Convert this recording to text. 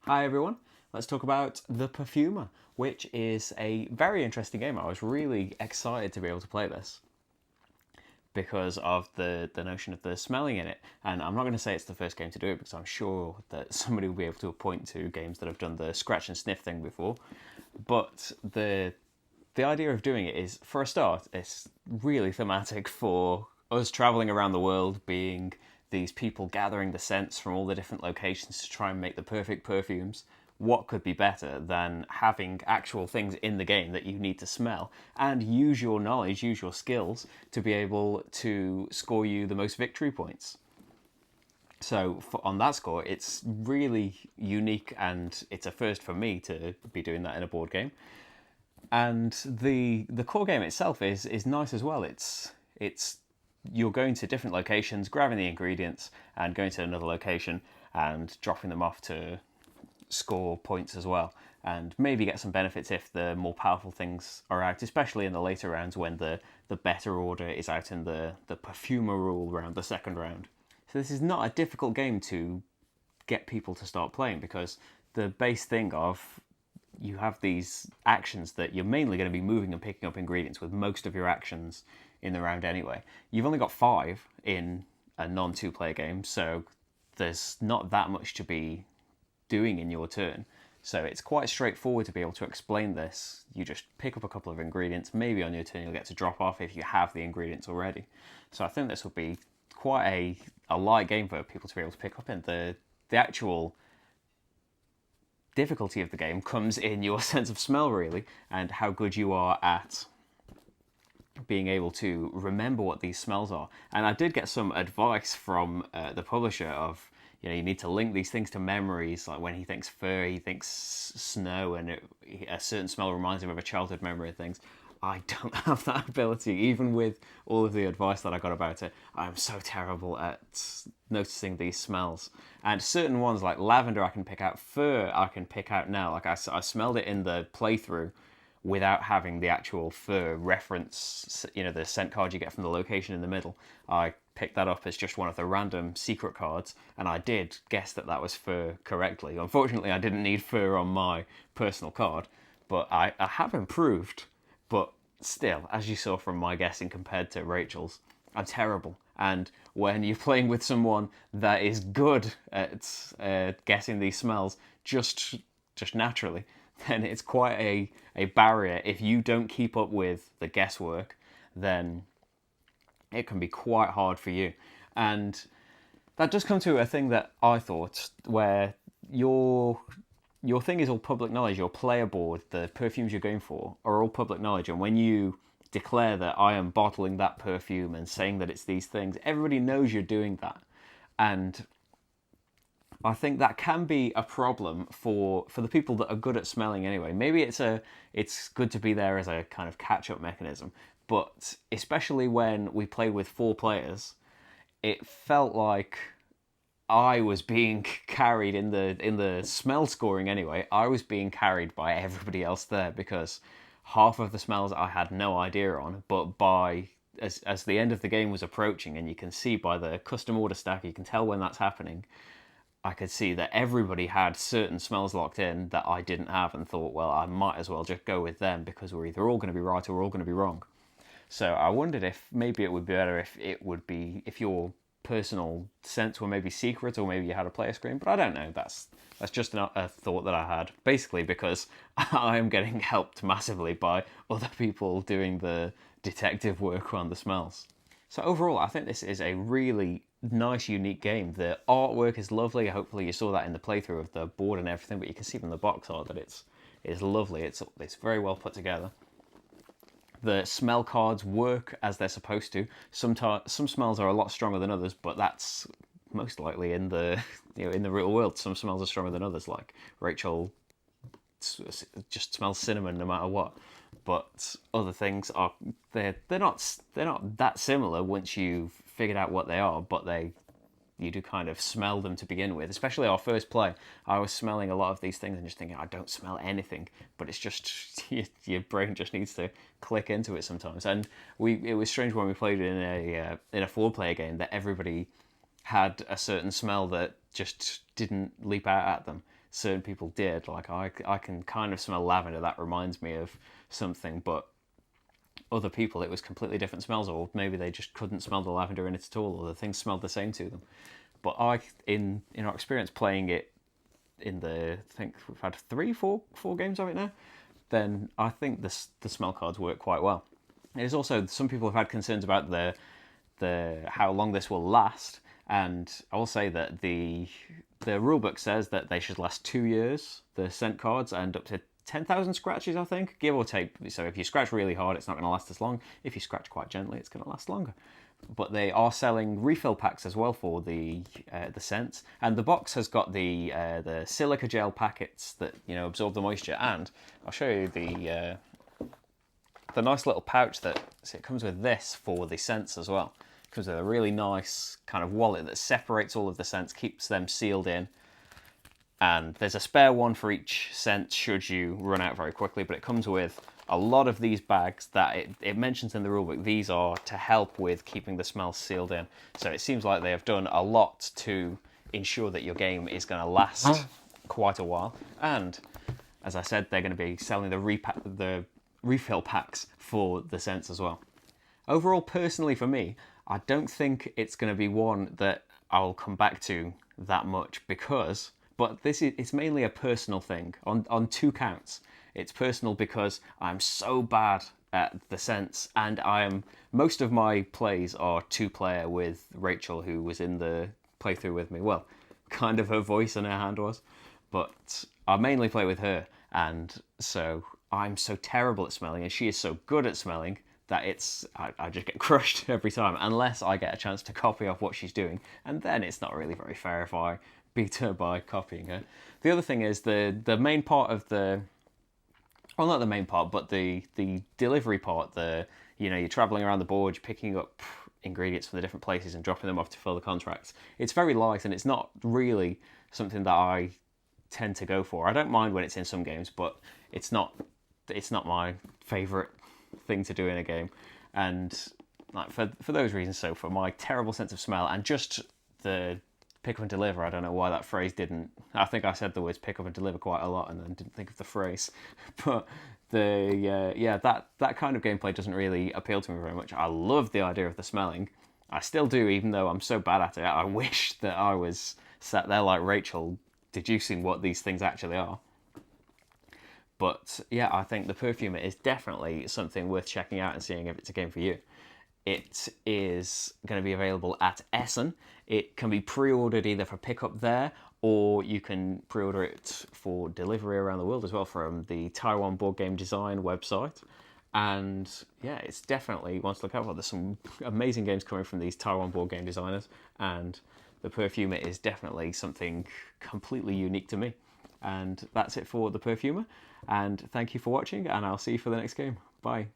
Hi everyone, let's talk about The Perfumer, which is a very interesting game. I was really excited to be able to play this because of the notion of the smelling in it. And I'm not going to say it's the first game to do it because I'm sure that somebody will be able to point to games that have done the scratch and sniff thing before. But the idea of doing it is, for a start, it's really thematic for us traveling around the world, being these people gathering the scents from all the different locations to try and make the perfect perfumes. What could be better than having actual things in the game that you need to smell and use your knowledge, use your skills to be able to score you the most victory points? So on that score, it's really unique and it's a first for me to be doing that in a board game. And the core game itself is nice as well. It's you're going to different locations, grabbing the ingredients, and going to another location and dropping them off to score points as well, and maybe get some benefits if the more powerful things are out, especially in the later rounds when the better order is out in the Perfumer rule round, the second round. So this is not a difficult game to get people to start playing because the base thing of you have these actions that you're mainly going to be moving and picking up ingredients with most of your actions in the round anyway. You've only got 5 in a non-2-player game, so there's not that much to be doing in your turn. So it's quite straightforward to be able to explain this. You just pick up a couple of ingredients, maybe on your turn you'll get to drop off if you have the ingredients already. So I think this would be quite a light game for people to be able to pick up in. The actual difficulty of the game comes in your sense of smell, really, and how good you are at being able to remember what these smells are. And I did get some advice from the publisher of, you need to link these things to memories. Like when he thinks fur, he thinks snow, and a certain smell reminds him of a childhood memory of things. I don't have that ability, even with all of the advice that I got about it. I'm so terrible at noticing these smells. And certain ones, like lavender, I can pick out. Fur, I can pick out now. Like I smelled it in the playthrough without having the actual fur reference, the scent card you get from the location in the middle. I picked that up as just one of the random secret cards, and I did guess that was fur correctly. Unfortunately, I didn't need fur on my personal card, but I have improved. But still, as you saw from my guessing compared to Rachel's, I'm terrible. And when you're playing with someone that is good at guessing these smells just naturally, then it's quite a barrier. If you don't keep up with the guesswork, then it can be quite hard for you. And that does come to a thing that I thought, where your thing is all public knowledge. Your player board, the perfumes you're going for, are all public knowledge. And when you declare that I am bottling that perfume and saying that it's these things, everybody knows you're doing that. And I think that can be a problem for the people that are good at smelling anyway. Maybe it's good to be there as a kind of catch-up mechanism, but especially when we played with 4 players, it felt like I was being carried in the smell scoring anyway. I was being carried by everybody else there because half of the smells I had no idea on, but as the end of the game was approaching, and you can see by the custom order stack, you can tell when that's happening. I could see that everybody had certain smells locked in that I didn't have, and thought, well, I might as well just go with them because we're either all going to be right or we're all going to be wrong. So I wondered if maybe it would be better if your personal sense were maybe secret, or maybe you had a player screen, but I don't know. That's just a thought that I had, basically because I am getting helped massively by other people doing the detective work on the smells. So overall, I think this is a really nice, unique game. The artwork is lovely. Hopefully you saw that in the playthrough of the board and everything, but you can see from the box art that it's lovely. It's very well put together. The smell cards work as they're supposed to. Some smells are a lot stronger than others, but that's most likely in the in the real world. Some smells are stronger than others. Like Rachel just smells cinnamon no matter what. But other things are they're not that similar once you've figured out what they are. But you do kind of smell them to begin with. Especially our first play, I was smelling a lot of these things and just thinking, I don't smell anything. But it's just, your brain just needs to click into it sometimes. And it was strange when we played in a 4-player game that everybody had a certain smell that just didn't leap out at them. certain people did. Like I can kind of smell lavender. That reminds me of something, but other people it was completely different smells, or maybe they just couldn't smell the lavender in it at all, or the things smelled the same to them. But in our experience playing it in I think we've had four games of it now, then I think the smell cards work quite well. There's also some people have had concerns about the how long this will last, and I will say that the rulebook says that they should last 2 years, the scent cards, and up to 10,000 scratches, I think, give or take. So if you scratch really hard, it's not going to last as long. If you scratch quite gently, it's going to last longer. But they are selling refill packs as well for the scents, and the box has got the silica gel packets that absorb the moisture. And I'll show you the nice little pouch that it comes with this for the scents as well. It comes with a really nice kind of wallet that separates all of the scents, keeps them sealed in. And there's a spare one for each scent should you run out very quickly, but it comes with a lot of these bags that it mentions in the rulebook. These are to help with keeping the smell sealed in. So it seems like they have done a lot to ensure that your game is going to last quite a while. And as I said, they're going to be selling the refill packs for the scents as well. Overall, personally for me, I don't think it's going to be one that I'll come back to that much but it's mainly a personal thing on two counts. It's personal because I'm so bad at the scents, and most of my plays are 2-player with Rachel, who was in the playthrough with me. Well, kind of her voice and her hand was, but I mainly play with her, and so I'm so terrible at smelling, and she is so good at smelling that I just get crushed every time, unless I get a chance to copy off what she's doing, and then it's not really very fair if I beat her by copying her. The other thing is the main part of well, not the main part, but the delivery part, you're traveling around the board, you're picking up ingredients from the different places and dropping them off to fill the contracts. It's very light, and it's not really something that I tend to go for. I don't mind when it's in some games, but it's not my favourite thing to do in a game. And like for those reasons, so for my terrible sense of smell and just the pick up and deliver, I don't know why that phrase didn't. I think I said the words pick up and deliver quite a lot and then didn't think of the phrase. But that kind of gameplay doesn't really appeal to me very much. I love the idea of the smelling. I still do, even though I'm so bad at it. I wish that I was sat there like Rachel, deducing what these things actually are. But yeah, I think the Perfumer is definitely something worth checking out and seeing if it's a game for you. It is going to be available at Essen. It can be pre-ordered either for pickup there, or you can pre-order it for delivery around the world as well from the Taiwan Board Game Design website. And yeah, it's definitely one to look out for. There's some amazing games coming from these Taiwan board game designers, and the Perfumer is definitely something completely unique to me. And that's it for the Perfumer. And thank you for watching, and I'll see you for the next game. Bye.